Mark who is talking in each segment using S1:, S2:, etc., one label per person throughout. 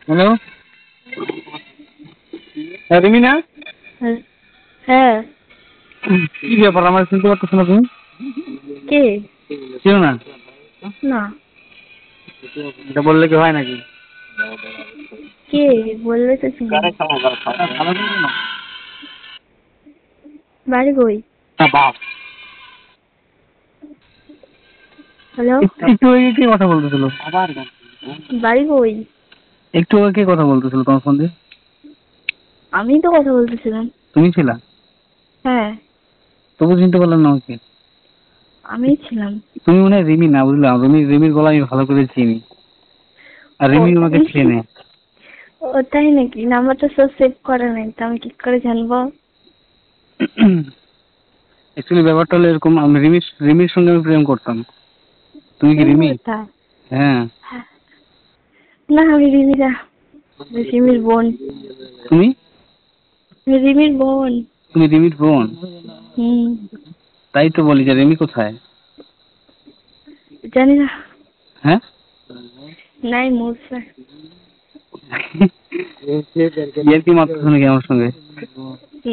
S1: Hello, হ্যাঁ রিমি না?
S2: হ্যাঁ।
S1: কি ব্যাপার, আমার শুনতে পাচ্ছ না তুমি?
S2: কে?
S1: কেউ না?
S2: না।
S1: এটা বললে কি হয় নাকি?
S2: কে বলবে তো শুনি। বাড়ি কই? হ্যালো,
S1: একটু আগে কে কথা বলতেছিল?
S2: বাড়ি কই?
S1: একটু আগে কে কথা বলতেছিল তোমার ফোন দিয়ে?
S2: আমি তো কথা বলতেছিলাম।
S1: তুমি ছিলা?
S2: হ্যাঁ,
S1: তবু চিনতে পারলাম না আমাকে।
S2: আমি ছিলাম।
S1: তুমি মনে হয় রিমি না, বুঝলাম। রিমির গলা আমি ভালো করে চিনি, আর
S2: ও
S1: রিমি
S2: তাই
S1: আমাকে
S2: নাকি?
S1: চেনে।
S2: ও তাই নাকি? নাম্বারটা সব সেভ করা নাই তো আমি কি করে জানবো?
S1: অ্যাকচুয়ালি ব্যাপারটা হলো এরকম, আমি রিমির সঙ্গে আমি প্রেম করতাম। তুমি কি
S2: প্রেম
S1: রিমি?
S2: করতা?
S1: হ্যাঁ।
S2: হ্যাঁ। না, আমি রিমিরা, রিমির বোন।
S1: তুমি?
S2: আমি রিমির বোন।
S1: তুমি রিমির বোন?
S2: হুম।
S1: তাই তো বলি যে রিমি কোথায়।
S2: জানি না।
S1: হ্যাঁ।
S2: নাই মুছে।
S1: ইয়ার কি মারতেছো নাকি আমার সঙ্গে?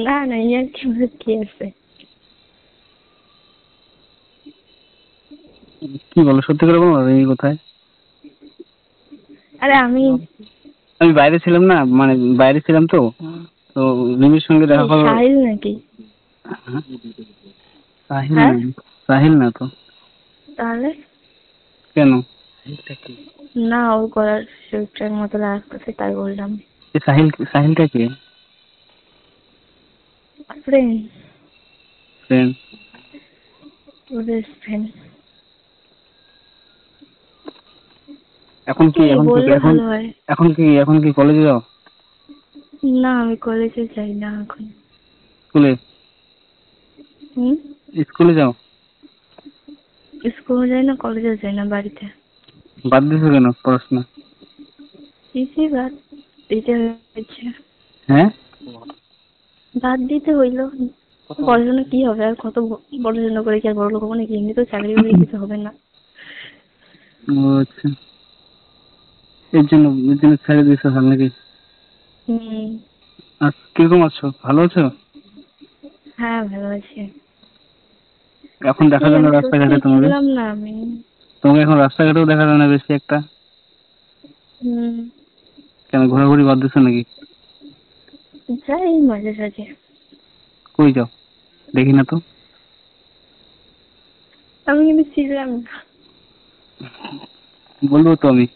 S2: না না, ইয়ার কি আছে?
S1: কি বলো, সত্যি করে বলো, রিমি কোথায়?
S2: আরে আমি
S1: আমি বাইরে ছিলাম না, মানে বাইরে ছিলাম তো তো রিমির সঙ্গে দেখা হলো।
S2: সাহিল নাকি?
S1: হ্যাঁ? সাহিল
S2: হ্যাঁ,
S1: না। সাহিল না তো।
S2: তাহলে?
S1: কেন?
S2: না, ওর গলার সুরটার মতো লাগতেছে তাই বললাম।
S1: সাহিলটা কে?
S2: ফ্রেন্ড।
S1: ফ্রেন্ড?
S2: Best friend.
S1: এখন কি
S2: কি
S1: এখন কি
S2: বললে
S1: এখন
S2: ভালো হয়?
S1: এখন কি কলেজে যাও?
S2: না, আমি কলেজে যাই না এখন।
S1: স্কুলে?
S2: হুম।
S1: স্কুলে যাও?
S2: স্কুলে যাই না, কলেজে যাই না, বাড়িতে।
S1: বাদ দিছো কেন পড়াশোনা?
S2: দিছি, বাদ দিতে হয়েছে।
S1: হ্যাঁ।
S2: বাদ দিতে হইলো। পড়াশোনা কি হবে আর, কত পড়াশোনা করে কি আর বড় লোক হবো নাকি? এমনি তো চাকরি বাকরি কিছু হবে না।
S1: ও আচ্ছা, এর জন্য ছেড়ে দিয়েছো হাল নাকি?
S2: হুম।
S1: আর কিরকম আছো, ভালো আছো?
S2: হ্যাঁ, ভালো আছি।
S1: এখন দেখা যায় না
S2: আমি সত্যি
S1: রাস্তাঘাটে তোমাকে?
S2: ছিলাম না আমি।
S1: তোমাকে এখন রাস্তাঘাটেও দেখা যায় না বেশি একটা।
S2: হুম।
S1: কেন, ঘোরাঘুরি বাদ দিছো নাকি?
S2: যাই মাঝে সাঝে।
S1: কই যাও, দেখি না তো।
S2: আমি কিন্তু ছিলাম না।
S1: বলবো তো আমি।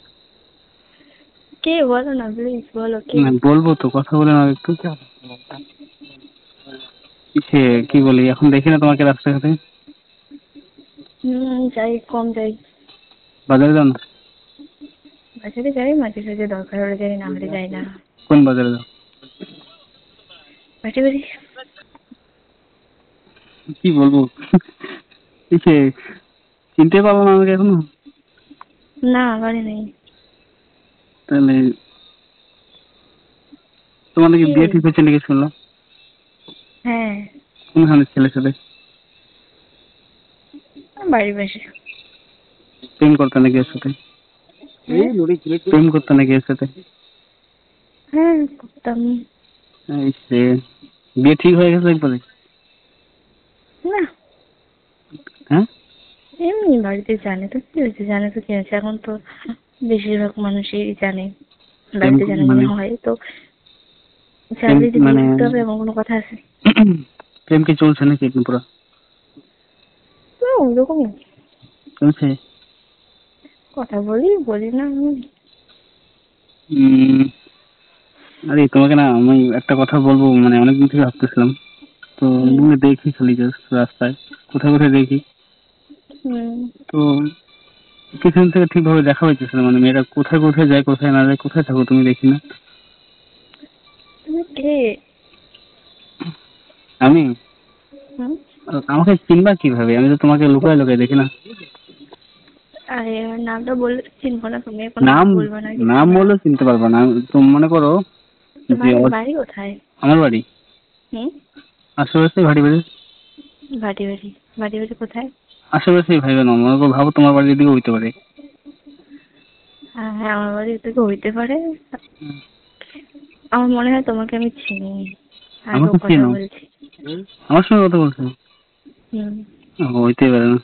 S2: কে বলো না, প্লিজ বলো কে।
S1: না, বলবো তো, কথা বলে না একটু। সে কি বলি, এখন দেখি না তোমাকে রাস্তাঘাটে।
S2: যাই, কম যাই।
S1: বাজারে যাও না?
S2: বাজারে যাই মাঝে সাঝে, দরকার হলে যাই, না হলে যাই না।
S1: কোন বাজারে যাও?
S2: বাড়ি বাড়ি।
S1: কি বলবো, সে চিনতে পারবো না আমাকে এখনো?
S2: না, বাড়ি নেই।
S1: তাহলে তোমার নাকি
S2: কি?
S1: বিয়ে ঠিক হয়েছে নাকি শুনলাম?
S2: হ্যাঁ,
S1: কোনখানে ছেলের সাথে?
S2: বাড়ির পাশে।
S1: প্রেম করতে নাকি এর সাথে?
S2: হ্যাঁ।
S1: প্রেম করতে নাকি এর সাথে?
S2: হ্যাঁ, করতাম।
S1: এই সে, বিয়ে ঠিক হয়ে গেছে একবারে?
S2: না,
S1: হ্যাঁ।
S2: এমনি বাড়িতে জানে তো কি হয়েছে, জানে তো কি হয়েছে, এখন তো বেশিরভাগ মানুষই জানে।
S1: প্রেম
S2: বাড়িতে জানা
S1: মানে
S2: জানি হয় তো,
S1: প্রেম
S2: জানলে যে বিয়ে
S1: মানে
S2: করতে হবে এমন কোনো কথা আছে?
S1: প্রেম কি চলছে নাকি এখন পুরো?
S2: না, ওরকমই।
S1: চলছে।
S2: কথা বলি বলি না আমি।
S1: উম, আরে তোমাকে না আমি একটা কথা বলবো, মানে অনেকদিন থেকে ভাবতেছিলাম। তো
S2: হুম।
S1: এমনি দেখি খালি জাস্ট রাস্তায়, কোথায় কোথায় দেখি।
S2: হুম।
S1: তো কিছুদিন থেকে ঠিকভাবে দেখা হইতেছে না, মানে মেয়েরা কোথায় কোথায় যায় কোথায় না যায়। কোথায় থাকো তুমি, দেখি না?
S2: তুমি কে?
S1: আমি?
S2: হুম।
S1: আমাকে চিনবা কিভাবে, আমি তো তোমাকে লুকায় লুকায় দেখি না।
S2: আরে আমার নামটা বললে তো চিনবো না, তুমি এখন নাম
S1: নাম
S2: বলবো না কিছু
S1: নাম
S2: না।
S1: বললেও চিনতে পারবা না। তুমি মনে করো যে
S2: তোমার বাড়ি কোথায়?
S1: আমার বাড়ি
S2: হুম।
S1: আশেপাশে, ভাটি বাড়ি।
S2: বাড়ি বাড়ি। বাড়ি বাড়ি কোথায়?
S1: আশেপাশেই ভাইবে না, মনে করো, ভাবো তোমার বাড়ির দিকে হইতে পারে।
S2: হ্যাঁ, আমার বাড়ি থেকে হইতে পারে। আমার মনে হয় তোমাকে আমি চিনি, আগেও
S1: আমাকে
S2: কথা
S1: চেনো?
S2: বলছি।
S1: আমার সঙ্গে কথা বলছো?
S2: হুম।
S1: হইতে পারে না।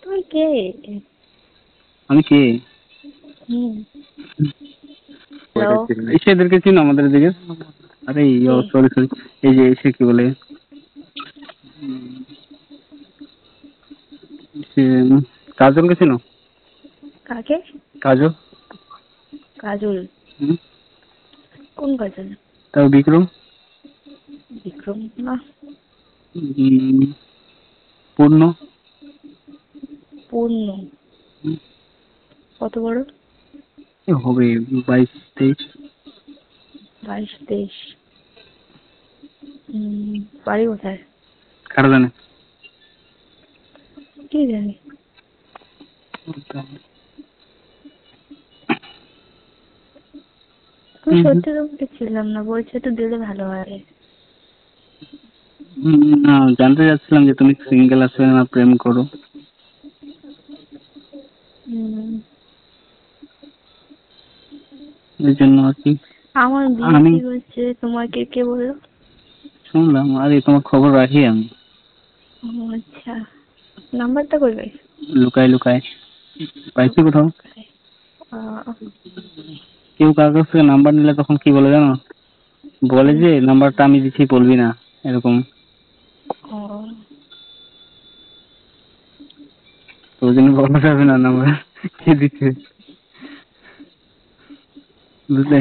S2: তুমি কে?
S1: আমি কে?
S2: হুম। হ্যালো।
S1: এদেরকে চিনো আমাদের দিকে? আরে
S2: কে?
S1: সরি সরি, এই যে এসে কি বলে সে, কাজলকে চিনো?
S2: কাকে?
S1: কাজল।
S2: কাজল?
S1: হুম।
S2: কোন কাজল?
S1: তাও বিক্রম।
S2: বিক্রম না।
S1: উম, পূর্ণ।
S2: পূর্ণ?
S1: হুম,
S2: কত বড়?
S1: এ হবে 22-23।
S2: 22-23? বাড়ি কোথায়?
S1: কারা জানে?
S2: কি জানি। আমি
S1: হুম,
S2: সত্যি তোমাকে ছিলাম না, বলছে একটু দিলে ভালো হয়।
S1: না, জানতে চাচ্ছিলাম যে তুমি সিঙ্গেল আছো না প্রেম করো,
S2: হুম।
S1: এই জন্য আর কি।
S2: আমার বিয়ে
S1: আমি
S2: ঠিক হচ্ছে, তোমাকে কে বললো?
S1: শুনলাম, আরে তোমার খবর রাখি আমি
S2: ও আচ্ছা, নাম্বারটা কই পাইছো?
S1: লুকায় লুকায় পাইছি কোথাও।
S2: আহ,
S1: কেউ কার কাছ থেকে নাম্বার নিলে তখন কি বলে জানো? বলে
S2: কি?
S1: যে নাম্বারটা আমি দিচ্ছি, বলবি না, এরকম।
S2: ও,
S1: তো ওই জন্য বলা যাবে না নাম্বার কে দিচ্ছে, বুঝলে?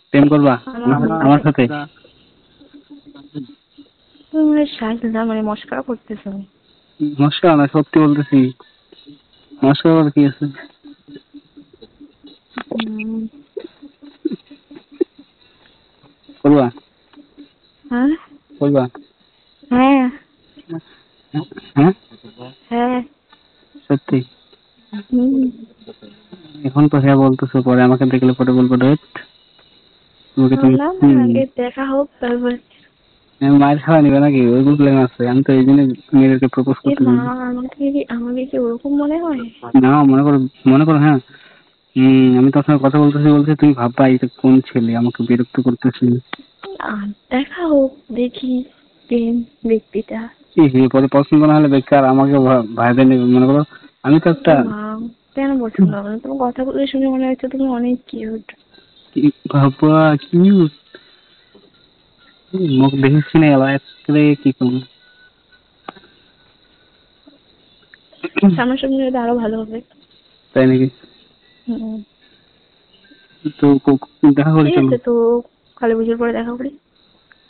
S1: প্রেম করবা
S2: আমার
S1: আমার সাথে?
S2: তুমি মনে হয় সাজলা, মানে মস্করা করতেছো।
S1: নমস্কার, না সত্যি বলতেছি। নমস্কার বলে কি আছে?
S2: হুম।
S1: করবা?
S2: হ্যাঁ।
S1: করবা?
S2: হ্যাঁ।
S1: হ্যাঁ,
S2: হ্যাঁ।
S1: সত্যি?
S2: হুম।
S1: এখন তো হ্যাঁ বলতেছো, পরে আমাকে দেখলে পরে বলবো ডেট তোমাকে তুমি।
S2: না না, আগে দেখা হোক তারপর।
S1: মায়ের খাওয়া নিবে নাকি? ওই প্রবলেম আছে, আমি তো এই জন্য মেয়েদেরকে প্রপোজ
S2: এ
S1: করতে
S2: মা,
S1: দিই।
S2: আমাকে কি ওরকম মনে হয়?
S1: না, মনে করো হ্যাঁ। আমি তোর সঙ্গে কথা বলতেছি বলতে তুমি ভাববা এটা কোন ছেলে আমাকে বিরক্ত করতেছে।
S2: দেখা হোক, দেখি প্রেম ব্যক্তিটা।
S1: পরে পছন্দ না হলে বেকার আমাকে ভাইদের নেবে, মনে করো। আমি তো
S2: এ
S1: একটা
S2: মা, কেন পছন্দ হবে না? তোমার কথাগুলো শুনে মনে হচ্ছে তুমি অনেক কিউট।
S1: ভাবা কি মুখ দেখেছি না এবার একেবারে কি কম।
S2: সামনাসামনি হলে আরো ভালো হবে।
S1: তাই নাকি?
S2: হুম।
S1: তো দেখা করি
S2: ঠিক
S1: চলো।
S2: আছে, তো কালী পুজোর পরে দেখা করি।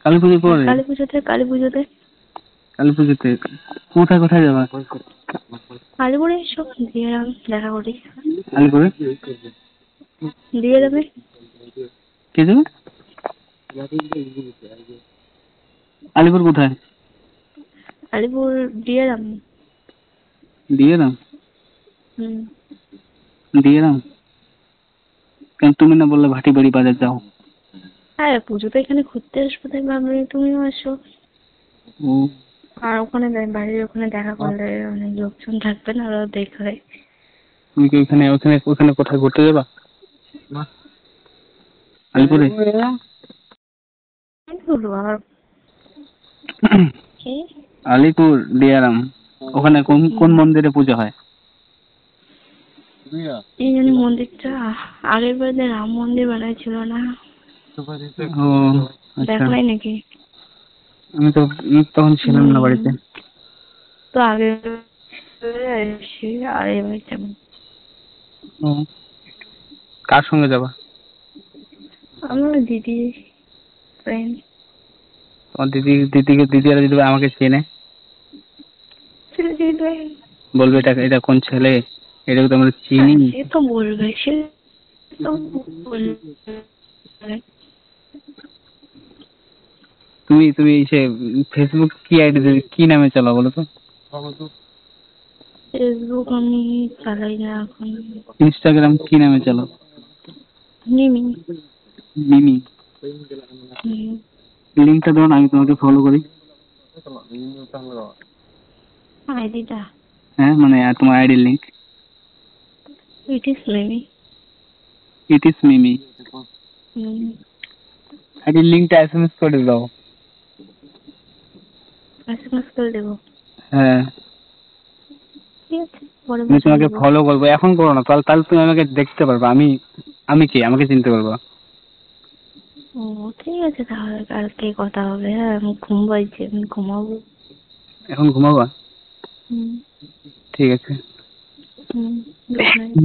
S1: কালী পুজোর
S2: হ্যাঁ,
S1: পরে?
S2: কালী পুজোতে, কালী পুজোতে।
S1: কালী পুজোতে কোথায় কোথায় যাবা?
S2: আলিপুরে এসো, দিয়ে দেখা করি।
S1: আলিপুরে?
S2: দিয়ে দেবে।
S1: কে যাবে? আলিপুর কোথায়?
S2: আলিপুর দিয়ে দাম।
S1: দিয়ে দাও।
S2: হুম।
S1: দিয়ে দাও? কেন তুমি না বললে ভাটি বাড়ি বাজার যাও?
S2: হ্যাঁ, পুজোতে এখানে ঘুরতে আসবো তাই ভাবলি তুমিও আসো।
S1: ও,
S2: আর ওখানে বাড়ির ওখানে দেখা করলে অনেক লোকজন থাকবে না, ওরা দেখবে।
S1: তুমি কি ওখানে ওখানে ওখানে কোথায় ঘুরতে যাবা? আলিপুরে?
S2: কি বলবো আর? কি?
S1: আলিপুর দিয়ারাম, ওখানে কোন কোন মন্দিরে পুজো হয়?
S2: এই জানি মন্দিরটা, আগের বার যে রাম মন্দির বানাইছিল না,
S1: ও আচ্ছা,
S2: দেখো নাই নাকি?
S1: আমি তখন ছিলাম না বাড়িতে।
S2: তো আগে এসে আর এবার যেমন।
S1: ও, কার সঙ্গে যাবা?
S2: আমার দিদি ফ্রেন্ড।
S1: তোমার দিদি আর দিদি আমাকে চেনে,
S2: ছেলে দিদি।
S1: বলবে এটা এটা কোন ছেলে, এটাকে তো আমরা চিনি।
S2: সে তো বলবে, সে তো বলবে।
S1: তুমি তুমি সে ফেসবুক কি আইডি কি নামে চালাও বলো তো?
S2: ফেসবুক আমি চালাই না এখন।
S1: ইনস্টাগ্রাম কি নামে চালাও?
S2: নিমি।
S1: মিমি। লিঙ্কটা দাও না, আমি তোমাকে ফলো করি।
S2: আইডিটা
S1: হ্যাঁ মানে তোমার ID link.
S2: It is Mimi.
S1: It is Mimi.
S2: Hmm.
S1: ID লিঙ্কটা এসএমএস করে দাও।
S2: এসএমএস করে দেবো।
S1: হ্যাঁ
S2: ঠিক আছে, পরে
S1: আমি
S2: পাঠিয়ে
S1: তোমাকে
S2: দেবো।
S1: ফলো করবো, এখন করো না, তাহলে তাহলে তুমি আমাকে দেখতে পারবে, আমি কে আমাকে চিনতে পারবা।
S2: ও ঠিক আছে, তাহলে কালকে কথা হবে। হ্যাঁ, আমি ঘুম পাইছে, আমি ঘুমাবো।
S1: এখন ঘুমাবা?
S2: হুম।
S1: ঠিক আছে।
S2: হুম, গুড নাইট।